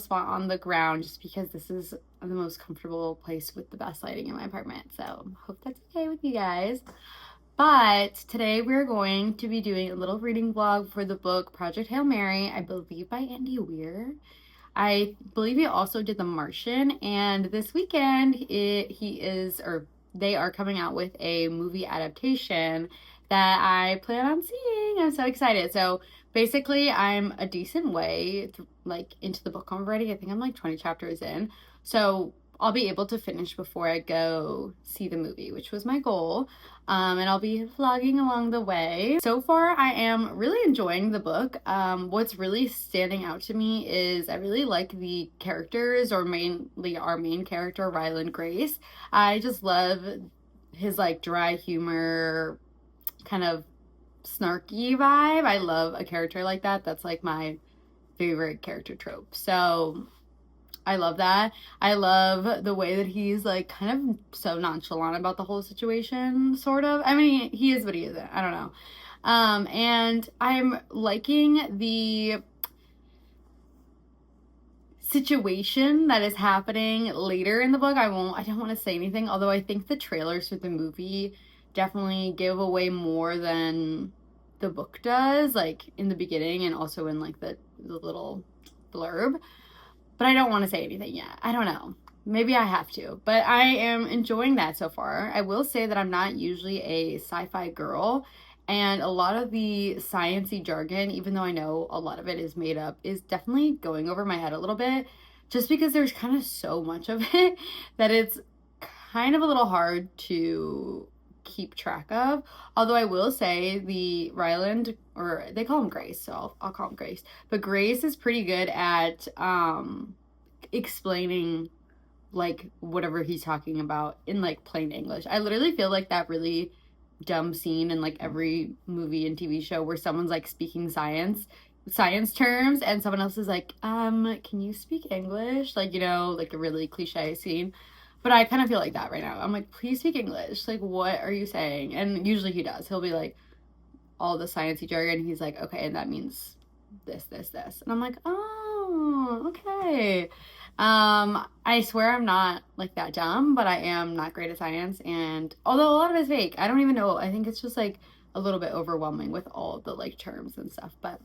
spot on the ground just because this is the most comfortable place with the best lighting in my apartment. So hope that's okay with you guys. But today we're going to be doing a little reading vlog for the book Project Hail Mary, I believe by Andy Weir. I believe he also did The Martian, and this weekend they are coming out with a movie adaptation that I plan on seeing. I'm so excited. So basically, I'm a decent way into the book already. I think I'm like 20 chapters in. So I'll be able to finish before I go see the movie, which was my goal. And I'll be vlogging along the way. So far, I am really enjoying the book. What's really standing out to me is I really like the characters, or mainly our main character, Ryland Grace. I just love his like dry humor, kind of snarky vibe. I love a character like that. That's like my favorite character trope. So I love that. I love the way that he's like kind of so nonchalant about the whole situation, sort of. I mean, he is, but he isn't. I don't know. And I'm liking the situation that is happening later in the book. I don't want to say anything, although I think the trailers for the movie definitely give away more than the book does, like in the beginning and also in like the little blurb. But I don't want to say anything yet. I don't know. Maybe I have to. But I am enjoying that so far. I will say that I'm not usually a sci-fi girl. And a lot of the science-y jargon, even though I know a lot of it is made up, is definitely going over my head a little bit. Just because there's kind of so much of it that it's kind of a little hard to keep track of. Although I will say the Ryland, or they call him Grace, so I'll call him Grace, but Grace is pretty good at explaining like whatever he's talking about in like plain English. I literally feel like that really dumb scene in like every movie and TV show where someone's like speaking science terms and someone else is like, can you speak English? Like, you know, like a really cliche scene. But I kind of feel like that right now. I'm like, please speak English. Like, what are you saying? And usually he does. He'll be like, all the sciencey jargon. He's like, okay, and that means this. And I'm like, oh, okay. I swear I'm not like that dumb, but I am not great at science. And although a lot of it's fake, I don't even know. I think it's just like a little bit overwhelming with all of the like terms and stuff. But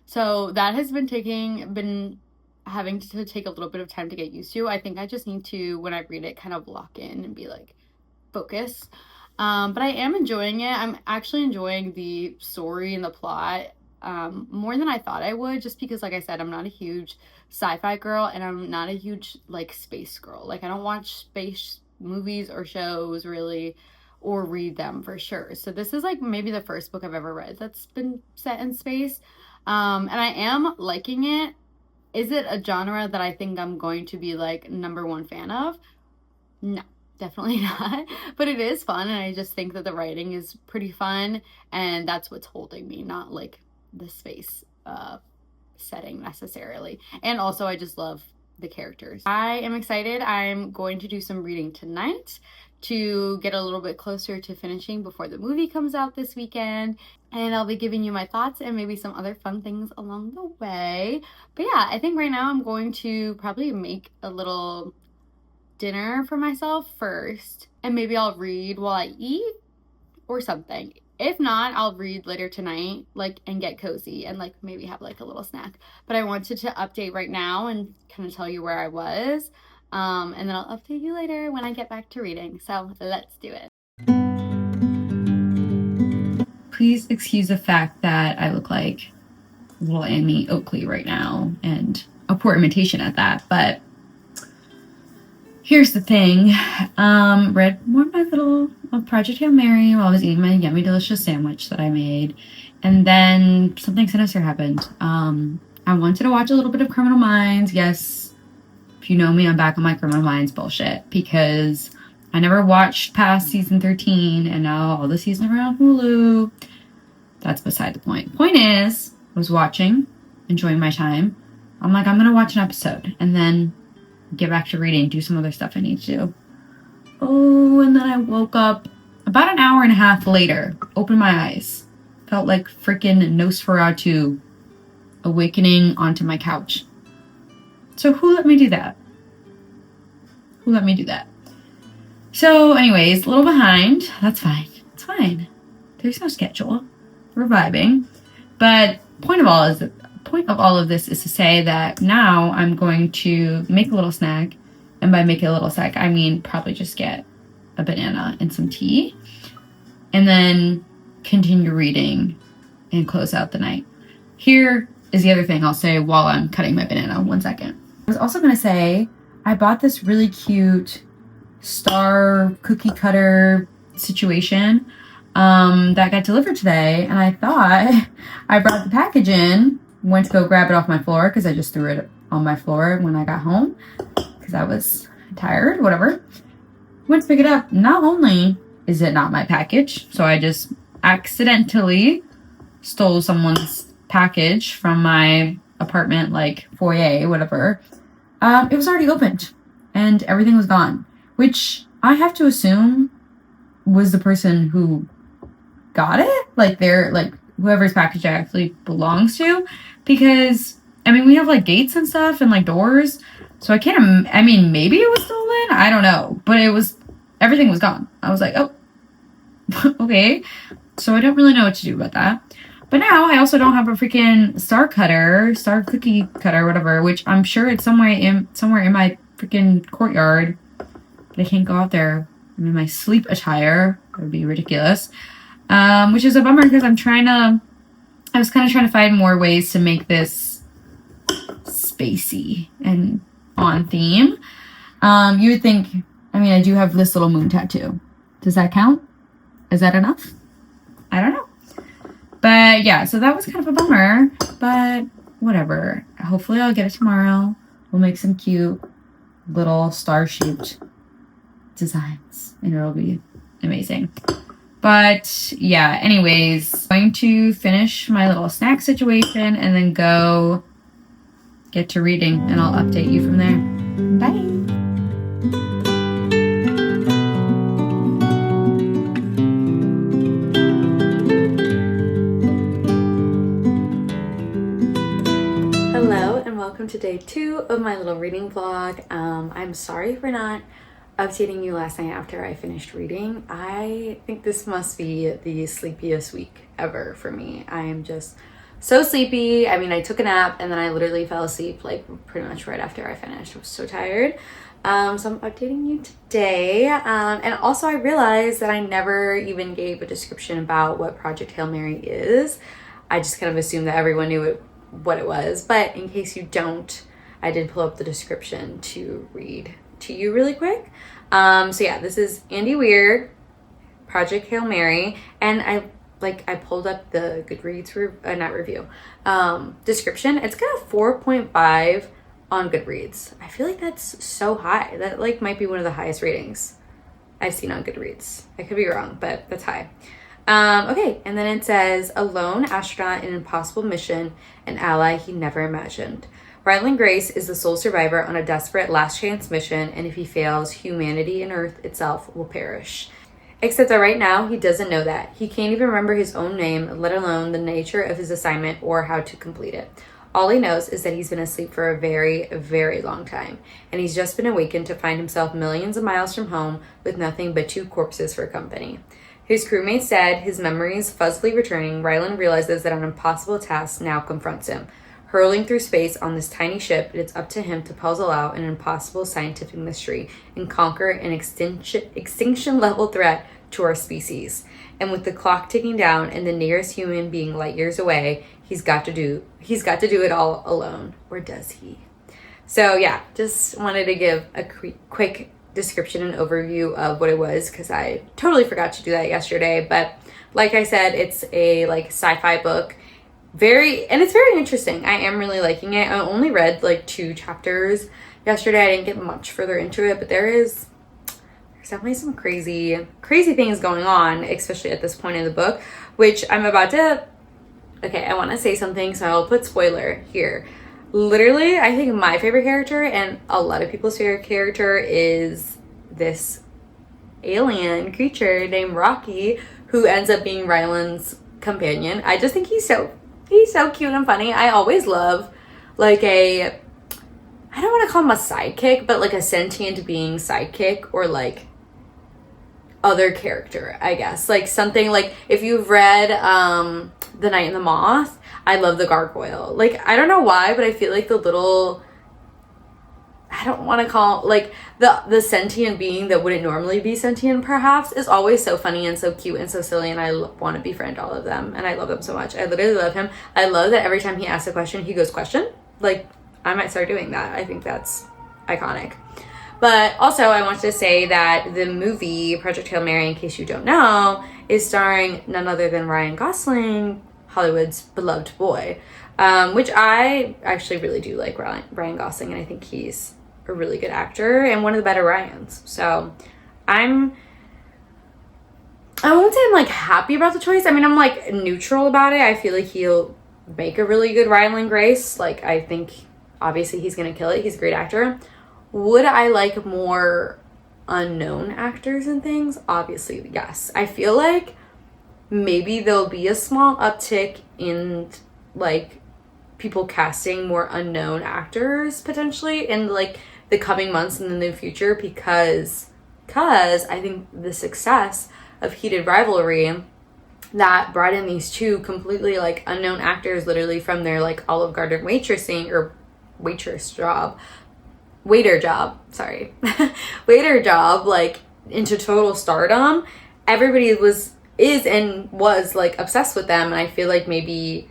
so that has been having to take a little bit of time to get used to. I think I just need to, when I read it, kind of lock in and be like, focus. But I am enjoying it. I'm actually enjoying the story and the plot more than I thought I would, just because, like I said, I'm not a huge sci-fi girl and I'm not a huge like space girl. Like, I don't watch space movies or shows really, or read them for sure. So this is like maybe the first book I've ever read that's been set in space. And I am liking it. Is it a genre that I think I'm going to be like #1 fan of? No, definitely not. But it is fun, and I just think that the writing is pretty fun, and that's what's holding me, not like the space setting necessarily. And also I just love the characters. I am excited. I'm going to do some reading tonight to get a little bit closer to finishing before the movie comes out this weekend. And I'll be giving you my thoughts and maybe some other fun things along the way. But yeah, I think right now I'm going to probably make a little dinner for myself first. And maybe I'll read while I eat or something. If not, I'll read later tonight, like, and get cozy and like maybe have like a little snack. But I wanted to update right now and kind of tell you where I was. And then I'll update you later when I get back to reading. So let's do it. Please excuse the fact that I look like little Amy Oakley right now, and a poor imitation at that. But here's the thing. Read more of my little Project Hail Mary while I was eating my yummy delicious sandwich that I made. And then something sinister happened. I wanted to watch a little bit of Criminal Minds. Yes, if you know me, I'm back on my Criminal Minds bullshit, because I never watched past season 13, and now all the seasons are on Hulu. That's beside the point. Point is, I was watching, enjoying my time. I'm like, I'm going to watch an episode and then get back to reading, do some other stuff I need to do. Oh, and then I woke up about an hour and a half later, opened my eyes. Felt like freaking Nosferatu awakening onto my couch. So who let me do that? Who let me do that? So anyways, a little behind. That's fine. It's fine. There's no schedule. We're vibing. But point of all of this is to say that now I'm going to make a little snack. And by make a little snack, I mean probably just get a banana and some tea. And then continue reading and close out the night. Here is the other thing I'll say while I'm cutting my banana. 1 second. I was also going to say I bought this really cute star cookie cutter situation that got delivered today, and I thought I brought the package in, went to go grab it off my floor because I just threw it on my floor when I got home because I was tired, whatever. Went to pick it up. Not only is it not my package, so I just accidentally stole someone's package from my apartment, like foyer, whatever. It was already opened and everything was gone, which I have to assume was the person who got it, like they're like whoever's package it actually belongs to, because I mean we have like gates and stuff and like doors, so I can't. I mean maybe it was stolen. I don't know, but everything was gone. I was like, oh, okay. So I don't really know what to do about that. But now I also don't have a freaking star cookie cutter, whatever, which I'm sure it's somewhere in my freaking courtyard. But I can't go out there. I'm in my sleep attire. That would be ridiculous. Which is a bummer because I was kind of trying to find more ways to make this spacey and on theme. You would think, I mean, I do have this little moon tattoo. Does that count? Is that enough? I don't know. But yeah, so that was kind of a bummer, but whatever. Hopefully I'll get it tomorrow. We'll make some cute little star-shaped designs and it'll be amazing. But yeah, anyways, I'm going to finish my little snack situation and then go get to reading and I'll update you from there. Bye. Welcome to day 2 of my little reading vlog. I'm sorry for not updating you last night after I finished reading. I think this must be the sleepiest week ever for me. I am just so sleepy. I mean, I took a nap and then I literally fell asleep like pretty much right after I finished. I was so tired. So I'm updating you today. And also I realized that I never even gave a description about what Project Hail Mary is. I just kind of assumed that everyone knew what it was, but in case you don't, I did pull up the description to read to you really quick. So yeah, this is Andy Weir, Project Hail Mary, and I pulled up the Goodreads description. It's got a 4.5 on Goodreads. I feel like that's so high. That like might be one of the highest ratings I've seen on Goodreads. I could be wrong, but that's high. Okay, and then it says, a lone astronaut in an impossible mission, an ally he never imagined. Ryland Grace is the sole survivor on a desperate last chance mission, and if he fails, humanity and Earth itself will perish. Except that right now, he doesn't know that. He can't even remember his own name, let alone the nature of his assignment or how to complete it. All he knows is that he's been asleep for a very, very long time, and he's just been awakened to find himself millions of miles from home with nothing but 2 corpses for company. His crewmates dead, his memories fuzzily returning, Ryland realizes that an impossible task now confronts him. Hurling through space on this tiny ship, it's up to him to puzzle out an impossible scientific mystery and conquer an extinction-level threat to our species. And with the clock ticking down and the nearest human being light years away, he's got to do it all alone. Or does he? So yeah, just wanted to give a quick description and overview of what it was because I totally forgot to do that yesterday. But like I said, it's a like sci-fi book, it's very interesting. I am really liking it. I only read like 2 chapters yesterday. I didn't get much further into it, but there's definitely some crazy things going on, especially at this point in the book, which I'm about to. Okay, I want to say something, so I'll put spoiler here. Literally, I think my favorite character and a lot of people's favorite character is this alien creature named Rocky, who ends up being Ryland's companion. I just think he's so cute and funny. I always love like I I don't want to call him a sidekick, but like a sentient being sidekick, or like other character, I guess. Like something like, if you've read The Night and the Moth, I love the gargoyle. Like, I don't know why, but I feel like the little, I don't want to call, like, the sentient being that wouldn't normally be sentient, perhaps, is always so funny and so cute and so silly, and I want to befriend all of them, and I love them so much. I literally love him. I love that every time he asks a question, he goes, question? Like, I might start doing that. I think that's iconic. But also, I wanted to say that the movie Project Hail Mary, in case you don't know, is starring none other than Ryan Gosling, Hollywood's beloved boy, which I actually really do like Ryan Gosling, and I think he's a really good actor and one of the better Ryans. So I won't say I'm like happy about the choice. I mean, I'm like neutral about it. I feel like he'll make a really good Ryland Grace. Like, I think obviously he's gonna kill it. He's a great actor. Would I like more unknown actors and things? Obviously, yes. I feel like maybe there'll be a small uptick in like people casting more unknown actors potentially in like the coming months in the new future, because I think the success of Heated Rivalry that brought in these two completely like unknown actors, literally from their like Olive Garden waiter job, waiter job, like into total stardom. Everybody is like obsessed with them, and I feel like maybe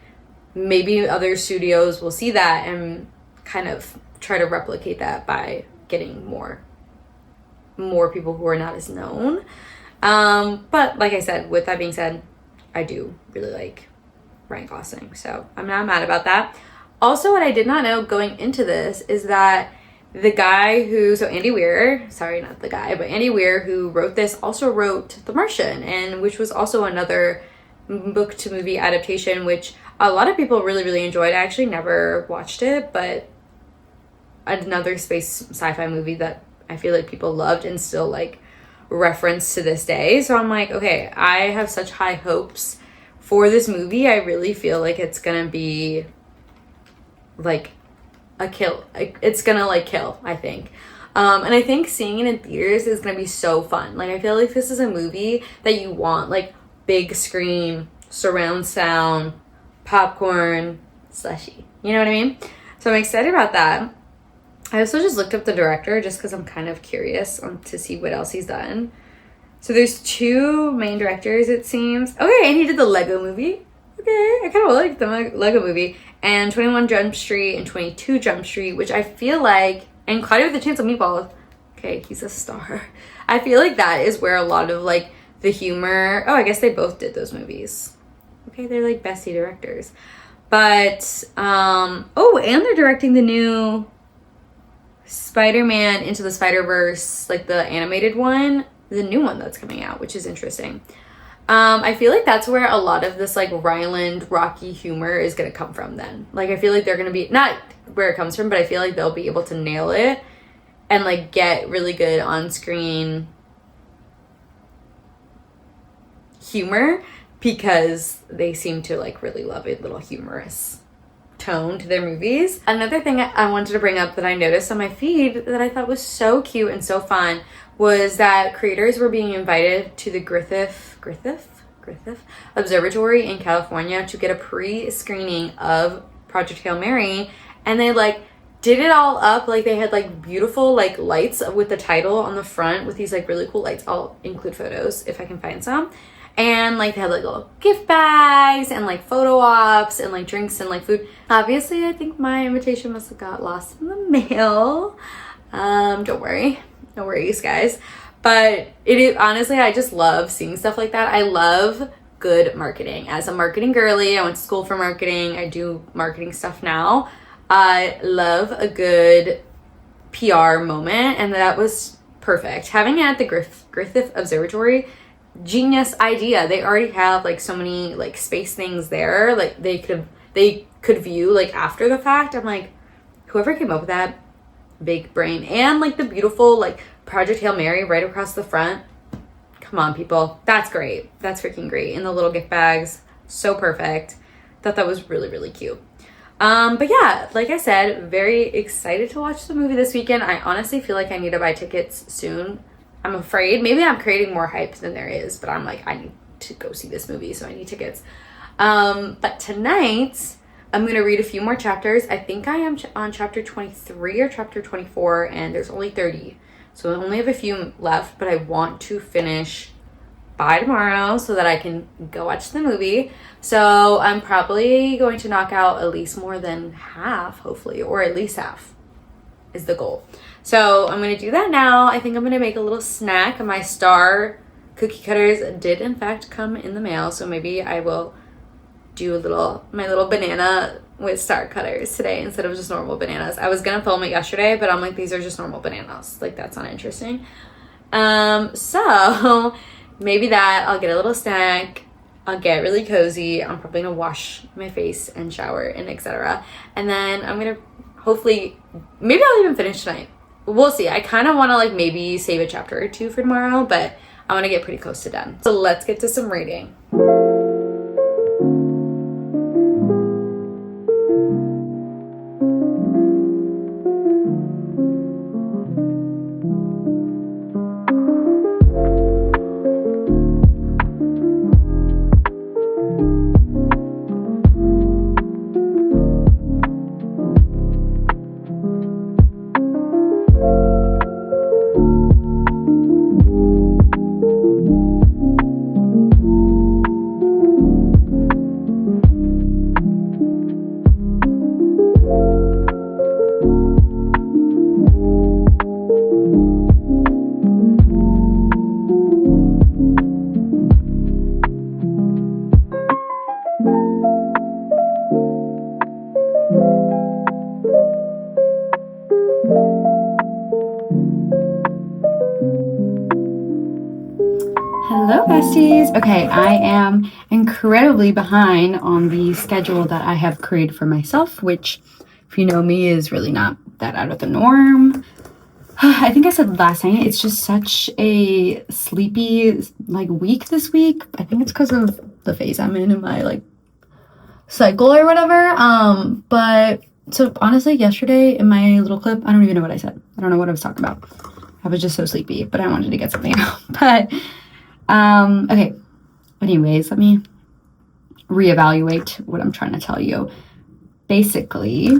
other studios will see that and kind of try to replicate that by getting more people who are not as known. But like I said, with that being said, I do really like Ryan Gosling, so I'm not mad about that. Also, what I did not know going into this is that the guy Andy Weir, Andy Weir, who wrote this, also wrote The Martian, and which was also another book to movie adaptation, which a lot of people really, really enjoyed. I actually never watched it, but another space sci-fi movie that I feel like people loved and still like reference to this day. So I'm like, okay, I have such high hopes for this movie. I really feel like it's gonna be like a kill. It's gonna like kill, I think. And I think seeing it in theaters is gonna be so fun. Like, I feel like this is a movie that you want, like, big screen, surround sound, popcorn, slushy. You know what I mean? So I'm excited about that. I also just looked up the director just because I'm kind of curious to see what else he's done. So there's two main directors, it seems. Okay, and he did the Lego movie. Okay, I kind of like the Lego movie. And 21 Jump Street and 22 Jump Street, which I feel like, and Cloudy with a Chance of Meatballs. Okay, he's a star. I feel like that is where a lot of like the humor. Oh, I guess they both did those movies. Okay, they're like bestie directors. But oh, and they're directing the new Spider-Man Into the Spider-Verse, like the animated one, the new one that's coming out, which is interesting. I feel like that's where a lot of this like Ryland Rocky humor is gonna come from then. Like, I feel like they're gonna be, not where it comes from, but I feel like they'll be able to nail it and like get really good on-screen humor, because they seem to like really love a little humorous tone to their movies. Another thing I wanted to bring up that I noticed on my feed that I thought was so cute and so fun was that creators were being invited to the Griffith Observatory in California to get a pre-screening of Project Hail Mary, and they like did it all up. Like, they had like beautiful like lights with the title on the front with these like really cool lights. I'll include photos if I can find some. And like they had like little gift bags and like photo ops and like drinks and like food. Obviously, I think my invitation must have got lost in the mail. Don't worry, no worries, guys. But it is, honestly, I just love seeing stuff like that. I love good marketing. As a marketing girly, I went to school for marketing. I do marketing stuff now. I love a good PR moment, and that was perfect. Having it at the Griffith Observatory, genius idea. They already have like so many like space things there. Like they could view like after the fact. I'm like, whoever came up with that, big brain. And like the beautiful like Project Hail Mary right across the front. Come on, people. That's great. That's freaking great. And the little gift bags, so perfect. Thought that was really, really cute. But yeah, like I said, very excited to watch the movie this weekend. I honestly feel like I need to buy tickets soon. I'm afraid. Maybe I'm creating more hype than there is, but I'm like, I need to go see this movie, so I need tickets. But tonight, I'm going to read a few more chapters. I think I am on chapter 23 or chapter 24, and there's only 30. So I only have a few left, but I want to finish by tomorrow so that I can go watch the movie. So I'm probably going to knock out at least more than half, hopefully, or at least half is the goal. So I'm going to do that now. I think I'm going to make a little snack. My Star cookie cutters did in fact come in the mail, so maybe I will do my little banana with Star cutters today instead of just normal bananas. I was going to film it yesterday, but I'm like, these are just normal bananas. Like, that's not interesting. So maybe that, I'll get a little snack, I'll get really cozy, I'm probably gonna wash my face and shower and etc. And then I'm gonna hopefully, maybe I'll even finish tonight. We'll see. I kind of want to like maybe save a chapter or two for tomorrow, but I want to get pretty close to done. So let's get to some reading. Hello besties. Okay, I am incredibly behind on the schedule that I have created for myself, which if you know me is really not that out of the norm. I think I said last night, it's just such a sleepy like week this week. I think it's because of the phase I'm in my like cycle or whatever. But so honestly, yesterday in my little clip, I don't even know what I said. I don't know what I was talking about. I was just so sleepy, but I wanted to get something out. But okay, anyways, let me reevaluate what I'm trying to tell you. Basically,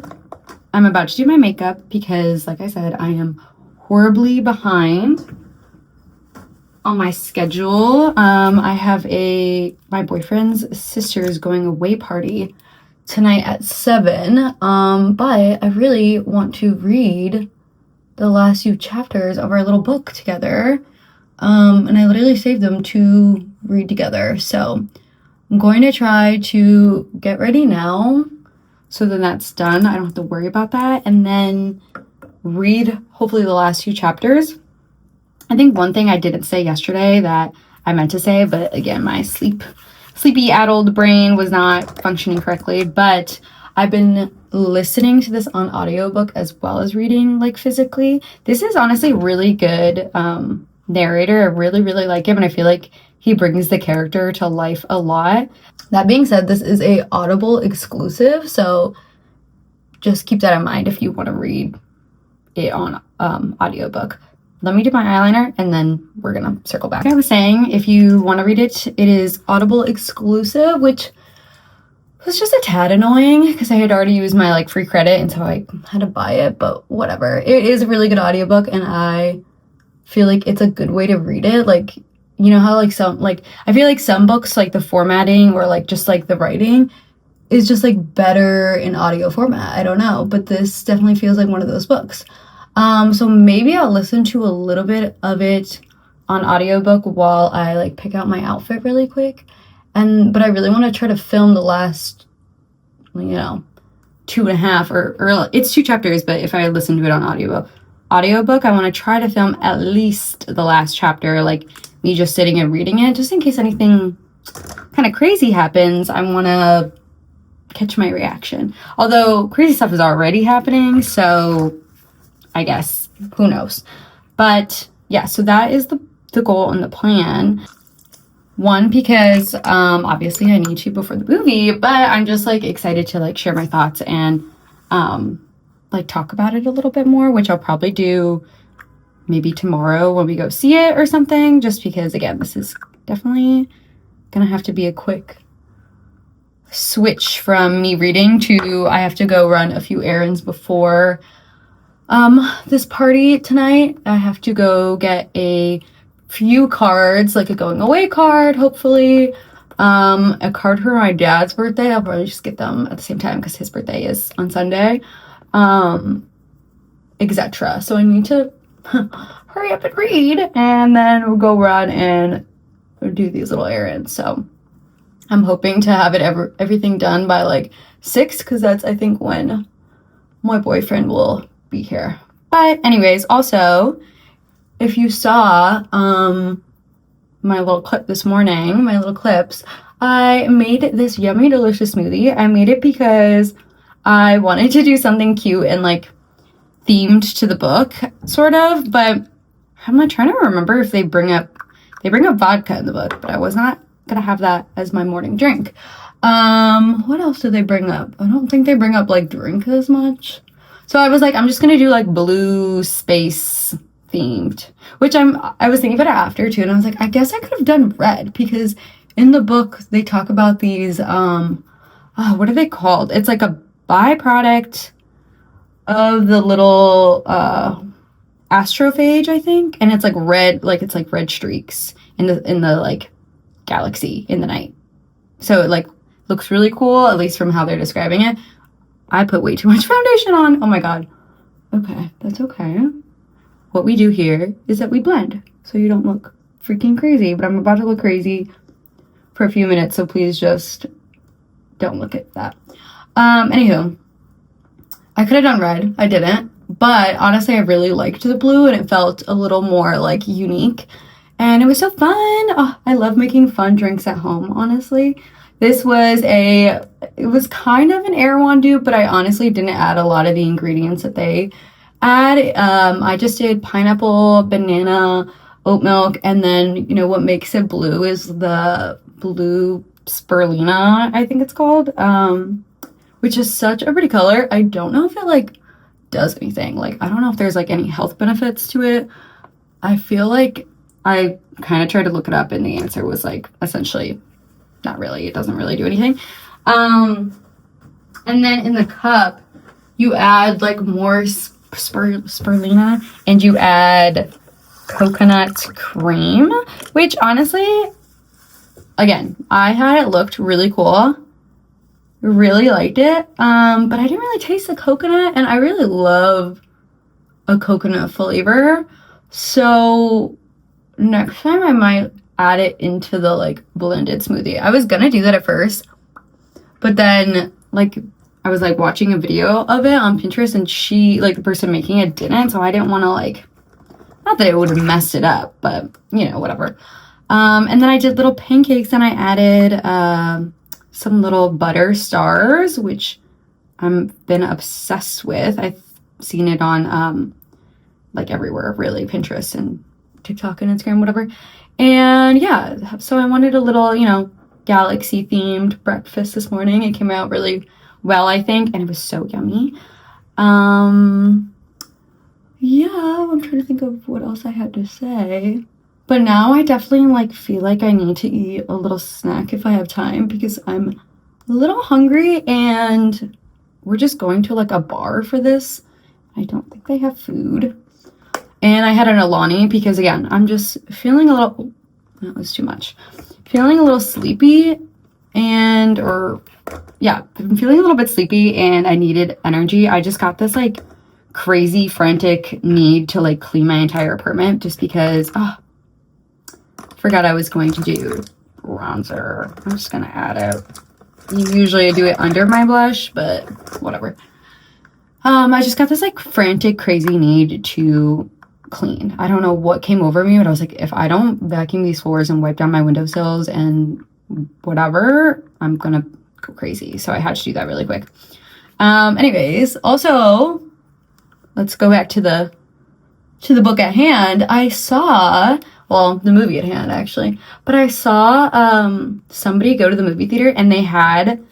I'm about to do my makeup because, like I said, I am horribly behind on my schedule. I have my boyfriend's sister's going away party tonight at 7, but I really want to read the last few chapters of our little book together. And I literally saved them to read together. So I'm going to try to get ready now. So then that's done. I don't have to worry about that. And then read hopefully the last few chapters. I think one thing I didn't say yesterday that I meant to say, but again, my sleepy addled brain was not functioning correctly. But I've been listening to this on audiobook as well as reading like physically. This is honestly really good narrator. I really, really like him, and I feel like he brings the character to life a lot. That being said, this is a Audible exclusive, so just keep that in mind if you want to read it on audiobook. Let me do my eyeliner and then we're gonna circle back. Like I was saying, if you want to read it, it is Audible exclusive, which was just a tad annoying because I had already used my like free credit, and so I had to buy it, but whatever. It is a really good audiobook, and I feel like it's a good way to read it. Like, you know how like some, like I feel like some books, like the formatting or like just like the writing is just like better in audio format. I don't know, but this definitely feels like one of those books. So maybe I'll listen to a little bit of it on audiobook while I like pick out my outfit really quick. But I really want to try to film the last, 2.5 or it's 2 chapters, but if I listen to it on audiobook, I want to try to film at least the last chapter, like me just sitting and reading it, just in case anything kind of crazy happens. I want to catch my reaction. Although crazy stuff is already happening, so I guess, who knows. But yeah, so that is the goal and the plan. One, because obviously I need to before the movie, but I'm just like excited to like share my thoughts and like talk about it a little bit more, which I'll probably do maybe tomorrow when we go see it or something, just because again, this is definitely gonna have to be a quick switch from me reading to I have to go run a few errands before this party tonight. I have to go get a few cards, like a going away card, hopefully, a card for my dad's birthday. I'll probably just get them at the same time because his birthday is on Sunday, etc. So I need to hurry up and read, and then we'll go run and do these little errands. So I'm hoping to have everything done by like 6, because that's I think when my boyfriend will be here. But anyways, also, if you saw my little clip this morning, my little clips, I made this yummy delicious smoothie. I made it because I wanted to do something cute and like themed to the book, sort of, but I'm not trying to remember if they bring up vodka in the book, but I was not gonna have that as my morning drink. What else do they bring up? I don't think they bring up like drink as much. So I was like, I'm just gonna do like blue space themed, which I was thinking about it after too, and I was like, I guess I could have done red, because in the book they talk about these what are they called? It's like a byproduct of the little astrophage, I think, and it's like red, like it's like red streaks in the like galaxy in the night. So it like looks really cool, at least from how they're describing it. I put way too much foundation on. Oh my god. Okay, that's okay. What we do here is that we blend, so you don't look freaking crazy, but I'm about to look crazy for a few minutes, so please just don't look at that. Anywho, I could have done red. I didn't, but honestly, I really liked the blue, and it felt a little more like unique, and it was so fun. Oh, I love making fun drinks at home, honestly. This was it was kind of an Erewhon dupe, but I honestly didn't add a lot of the ingredients that they add. I just did pineapple, banana, oat milk, and then, you know, what makes it blue is the blue spirulina, I think it's called, which is such a pretty color. I don't know if it like does anything. Like, I don't know if there's like any health benefits to it. I feel like I kind of tried to look it up, and the answer was like essentially not really. It doesn't really do anything. And then in the cup, you add like more spirulina, and you add coconut cream, which honestly, again, I had it looked really cool. Really liked it. But I didn't really taste the coconut, and I really love a coconut flavor. So next time I might add it into the like blended smoothie. I was gonna do that at first, but then like I was like watching a video of it on Pinterest, and she, like the person making it, didn't, so I didn't want to like, not that it would have messed it up, but you know, whatever. And then I did little pancakes, and I added some little butter stars, which I've been obsessed with. I've seen it on like everywhere, really, Pinterest and TikTok and Instagram, whatever. And yeah, so I wanted a little, you know, galaxy themed breakfast this morning. It came out really well, I think, and it was so yummy. Yeah, I'm trying to think of what else I had to say. But now I definitely like feel like I need to eat a little snack if I have time, because I'm a little hungry, and we're just going to like a bar for this. I don't think they have food. And I had an Alani because, again, I'm just feeling a little, that was too much. Feeling a little sleepy, I'm feeling a little bit sleepy, and I needed energy. I just got this like crazy frantic need to like clean my entire apartment, just because, forgot I was going to do bronzer. I'm just gonna add it. Usually I do it under my blush, but whatever. I just got this like frantic crazy need to clean. I don't know what came over me, but I was like, if I don't vacuum these floors and wipe down my windowsills and whatever, I'm gonna go crazy. So I had to do that really quick. Anyways, also, let's go back to the book at hand. I saw Well, the movie at hand, actually. But I saw somebody go to the movie theater and they had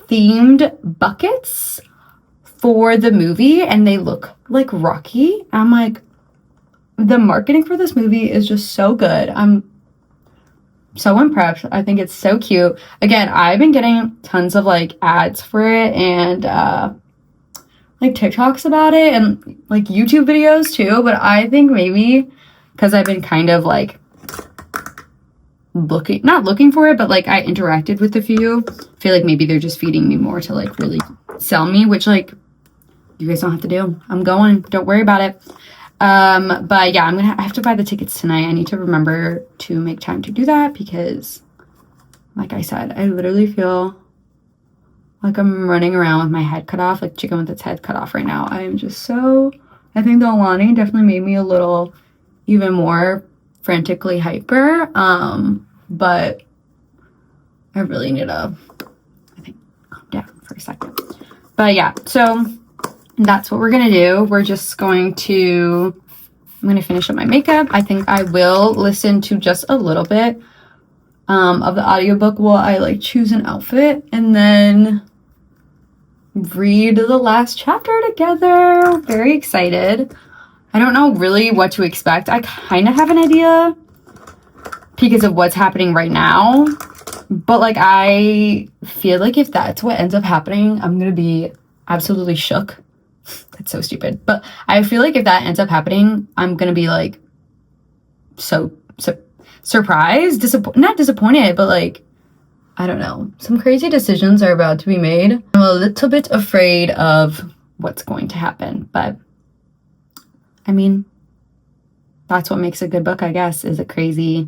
themed buckets for the movie and they look like Rocky. I'm like, the marketing for this movie is just so good. I'm so impressed. I think it's so cute. Again, I've been getting tons of like ads for it and like TikToks about it and like YouTube videos too, but I think maybe because I've been kind of like not looking for it, but like I interacted with a few. I feel like maybe they're just feeding me more to like really sell me, which like you guys don't have to do. I'm going, don't worry about it. But yeah, I have to buy the tickets tonight. I need to remember to make time to do that because like I said, I literally feel like I'm running around with my head cut off, like chicken with its head cut off right now. I am just so, I think the Alani definitely made me a little even more frantically hyper. But I really need to, I think, calm down for a second. But yeah, so that's what we're gonna do. We're just going to, I'm gonna finish up my makeup. I think I will listen to just a little bit of the audiobook while I like choose an outfit and then read the last chapter together. Very excited. I don't know really what to expect. I kind of have an idea because of what's happening right now. But like, I feel like if that's what ends up happening, I'm going to be absolutely shook. That's so stupid. But I feel like if that ends up happening, I'm going to be like so surprised, not disappointed, but like, I don't know. Some crazy decisions are about to be made. I'm a little bit afraid of what's going to happen, but I mean, that's what makes a good book, I guess, is a crazy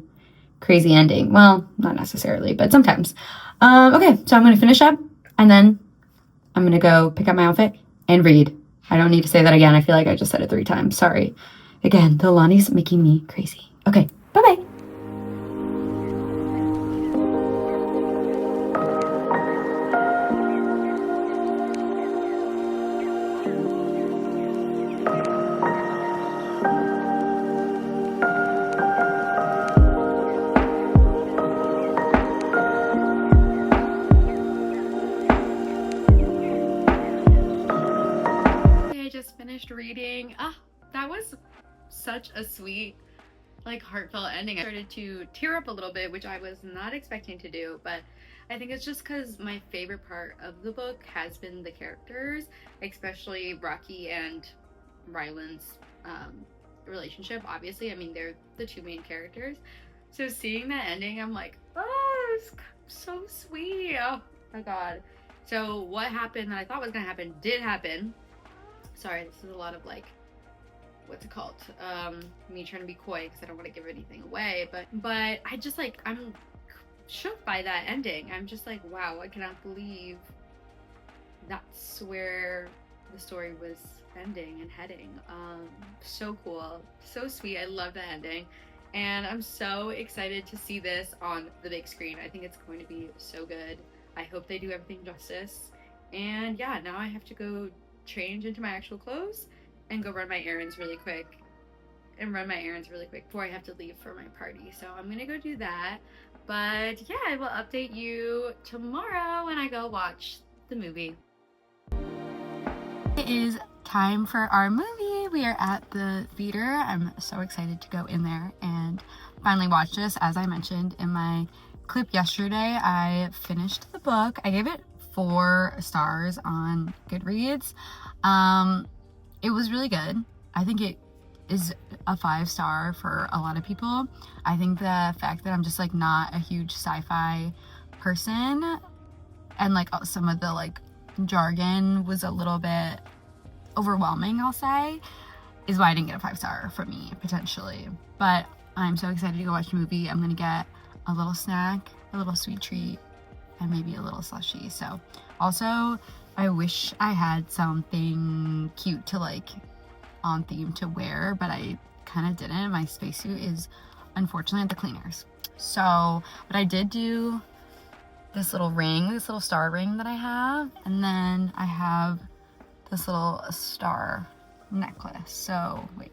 ending. Well, not necessarily, but sometimes. Okay, so I'm going to finish up and then I'm going to go pick up my outfit and read. I don't need to say that again. I feel like I just said it 3 times. Sorry. Again, the Alani's making me crazy. Okay, bye-bye. Reading. That was such a sweet, like, heartfelt ending. I started to tear up a little bit, which I was not expecting to do, but I think it's just because my favorite part of the book has been the characters, especially Rocky and Ryland's relationship. Obviously, I mean, they're the 2 main characters, so seeing that ending, I'm like, oh, it's so sweet. Oh my god. So what happened that I thought was gonna happen did happen. Sorry, this is a lot of like, what's it called? Me trying to be coy because I don't want to give anything away. But I just like, I'm shook by that ending. I'm just like, wow, I cannot believe that's where the story was ending and heading. So cool, so sweet. I love the ending. And I'm so excited to see this on the big screen. I think it's going to be so good. I hope they do everything justice. And yeah, now I have to go change into my actual clothes and go run my errands really quick before I have to leave for my party. So I'm gonna go do that. But yeah, I will update you tomorrow when I go watch the movie. It is time for our movie. We are at the theater. I'm so excited to go in there and finally watch this. As I mentioned in my clip yesterday, I finished the book. I gave it 4 stars on Goodreads. It was really good. I think it is a 5-star for a lot of people. I think the fact that I'm just like not a huge sci-fi person and like some of the like jargon was a little bit overwhelming, I'll say, is why I didn't get a 5-star for me potentially. But I'm so excited to go watch the movie. I'm gonna get a little snack, a little sweet treat, and maybe a little slushy. So also, I wish I had something cute to like on theme to wear, but I kind of didn't. My spacesuit is unfortunately at the cleaners. So, but I did do this little ring, this little star ring that I have, and then I have this little star necklace. So wait,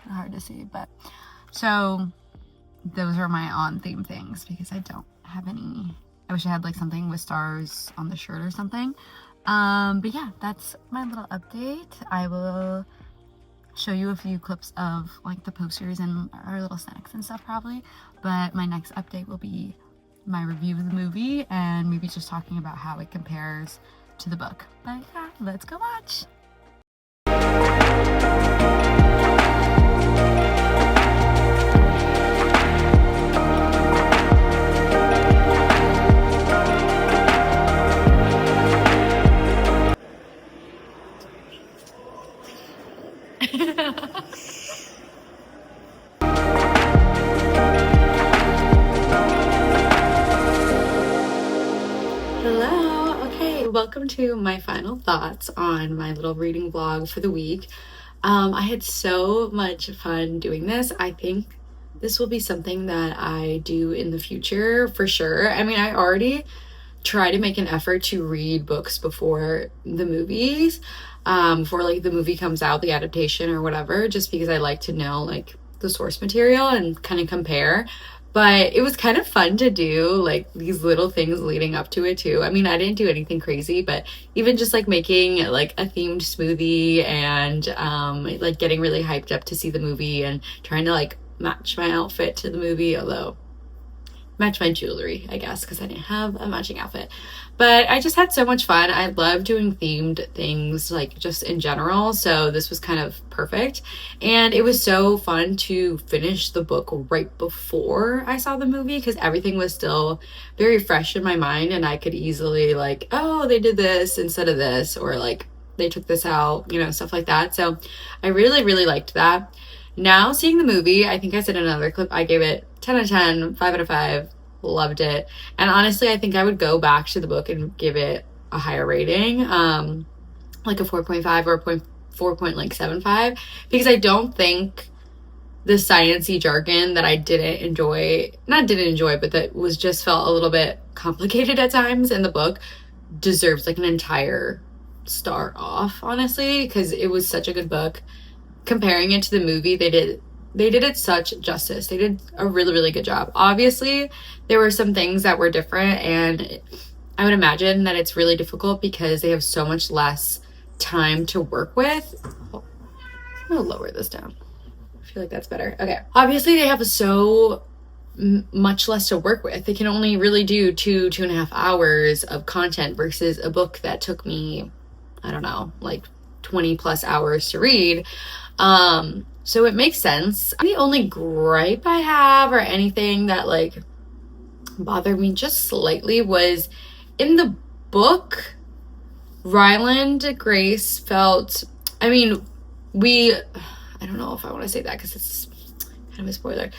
hard to see, but so those are my on theme things because I don't have any. I wish I had like something with stars on the shirt or something. But yeah, that's my little update. I will show you a few clips of like the posters and our little snacks and stuff probably, but my next update will be my review of the movie and maybe just talking about how it compares to the book. But yeah, let's go watch. Hello, okay, welcome to my final thoughts on my little reading vlog for the week. I had so much fun doing this. I think this will be something that I do in the future for sure. I mean, I already try to make an effort to read books before the movies, before like the movie comes out, the adaptation or whatever, just because I like to know like the source material and kind of compare. But it was kind of fun to do like these little things leading up to it too. I mean, I didn't do anything crazy, but even just like making like a themed smoothie and like getting really hyped up to see the movie and trying to like match my outfit to the movie, although match my jewelry, I guess, because I didn't have a matching outfit. But I just had so much fun. I love doing themed things like just in general, so this was kind of perfect. And it was so fun to finish the book right before I saw the movie because everything was still very fresh in my mind and I could easily like, oh, they did this instead of this, or like they took this out, you know, stuff like that. So I really, really liked that. Now seeing the movie, I think I said in another clip, I gave it 10 out of 10, 5 out of 5, loved it. And honestly, I think I would go back to the book and give it a higher rating, like a 4.5 or a 4.75, because I don't think the sciencey jargon that I not didn't enjoy, but that was just felt a little bit complicated at times in the book, deserves like an entire star off, honestly, because it was such a good book. Comparing it to the movie, they did it such justice. They did a really, really good job. Obviously, there were some things that were different, and I would imagine that it's really difficult because they have so much less time to work with. I'm gonna lower this down. I feel like that's better. Okay. Obviously, they have so much less to work with. They can only really do 2.5 hours of content versus a book that took me, I don't know, like 20 plus hours to read. So it makes sense. The only gripe I have or anything that like bothered me just slightly was in the book, Ryland Grace felt, I mean, I don't know if I want to say that because it's kind of a spoiler.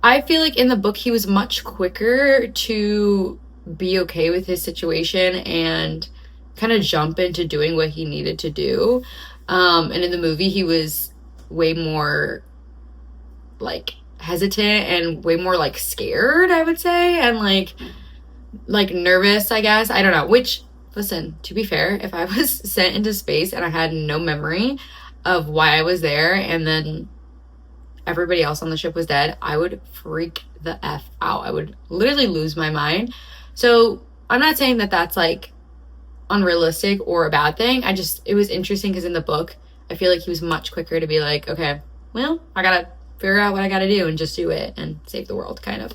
I feel like in the book, he was much quicker to be okay with his situation and kind of jump into doing what he needed to do. And in the movie, he was way more like hesitant and way more like scared, I would say, and like nervous, I guess. I don't know. Which, listen, to be fair, if I was sent into space and I had no memory of why I was there and then everybody else on the ship was dead, I would freak the F out. I would literally lose my mind. So I'm not saying that that's like unrealistic or a bad thing. It was interesting because in the book, I feel like he was much quicker to be like, okay, well, I gotta figure out what I gotta do and just do it and save the world, kind of.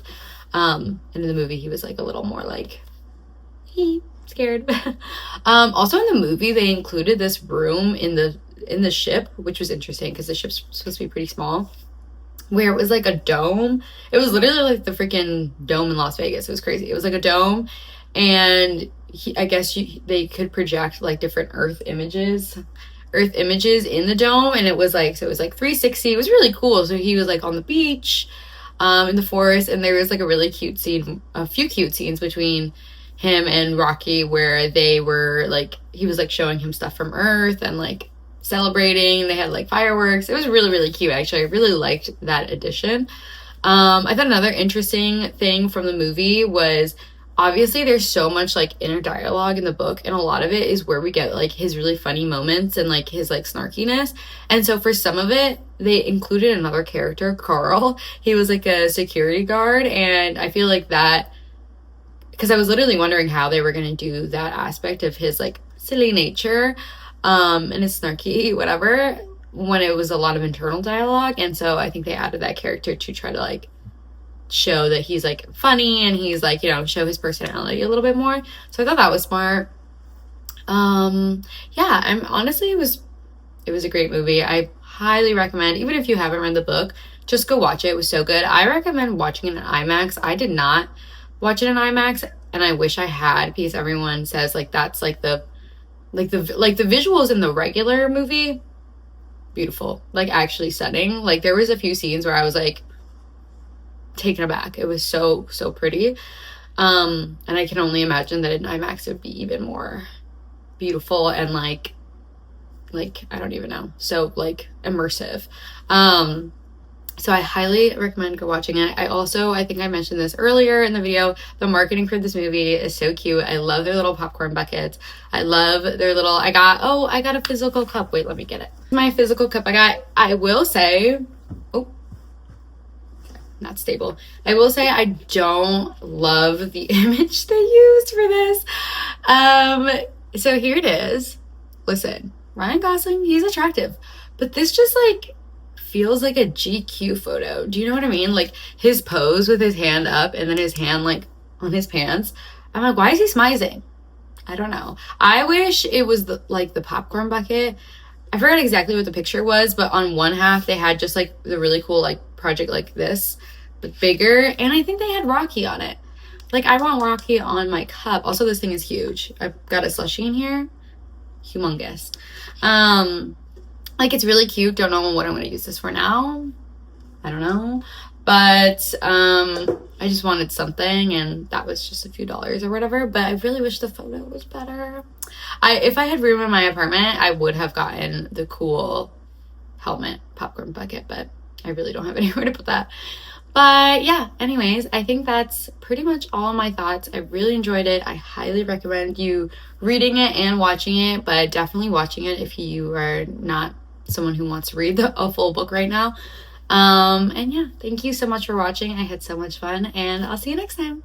And in the movie, he was like a little more like, scared. Also in the movie, they included this room in the ship, which was interesting because the ship's supposed to be pretty small, where it was like a dome. It was literally like the freaking dome in Las Vegas. It was crazy. It was like a dome, and they could project like different Earth images in the dome, and it was like 360. It was really cool. So he was like on the beach, in the forest, and there was like a few cute scenes between him and Rocky where they were like, he was like showing him stuff from Earth and like celebrating. They had like fireworks. It was really, really cute. Actually, I really liked that addition. I thought another interesting thing from the movie was obviously there's so much like inner dialogue in the book, and a lot of it is where we get like his really funny moments and like his like snarkiness. And so for some of it they included another character, Carl. He was like a security guard, and I feel like that, because I was literally wondering how they were going to do that aspect of his like silly nature and his snarky whatever, when it was a lot of internal dialogue. And so I think they added that character to try to like show that he's like funny, and he's like, you know, show his personality a little bit more. So I thought that was smart. Yeah, I'm honestly, it was a great movie. I highly recommend, even if you haven't read the book, just go watch it. It was so good. I recommend watching it in IMAX. I did not watch it in IMAX, and I wish I had, because everyone says like that's like the visuals in the regular movie, beautiful, like actually stunning. Like there was a few scenes where I was like taken aback. It was so pretty. And I can only imagine that in IMAX it would be even more beautiful and like I don't even know, so like immersive. So I highly recommend go watching it. I think I mentioned this earlier in the video, the marketing for this movie is so cute. I love their little popcorn buckets. I love their little, I got a physical cup. Wait, let me get it. My physical cup I will say, oh, not stable. I will say I don't love the image they used for this. So here it is. Listen, Ryan Gosling, he's attractive, but this just like feels like a GQ photo. Do you know what I mean? Like his pose with his hand up and then his hand like on his pants. I'm like, why is he smizing? I don't know. I wish it was the popcorn bucket. I forgot exactly what the picture was, but on one half they had just like the really cool like project like this, but bigger. And I think they had Rocky on it. Like I want Rocky on my cup. Also, this thing is huge. I've got a slushie in here. Humongous. Like it's really cute. Don't know what I'm going to use this for now. I don't know. But I just wanted something, and that was just a few dollars or whatever. But I really wish the photo was better. If I had room in my apartment, I would have gotten the cool helmet popcorn bucket, but I really don't have anywhere to put that. But yeah, anyways, I think that's pretty much all my thoughts. I really enjoyed it. I highly recommend you reading it and watching it, but definitely watching it if you are not someone who wants to read a full book right now. And yeah, thank you so much for watching. I had so much fun, and I'll see you next time.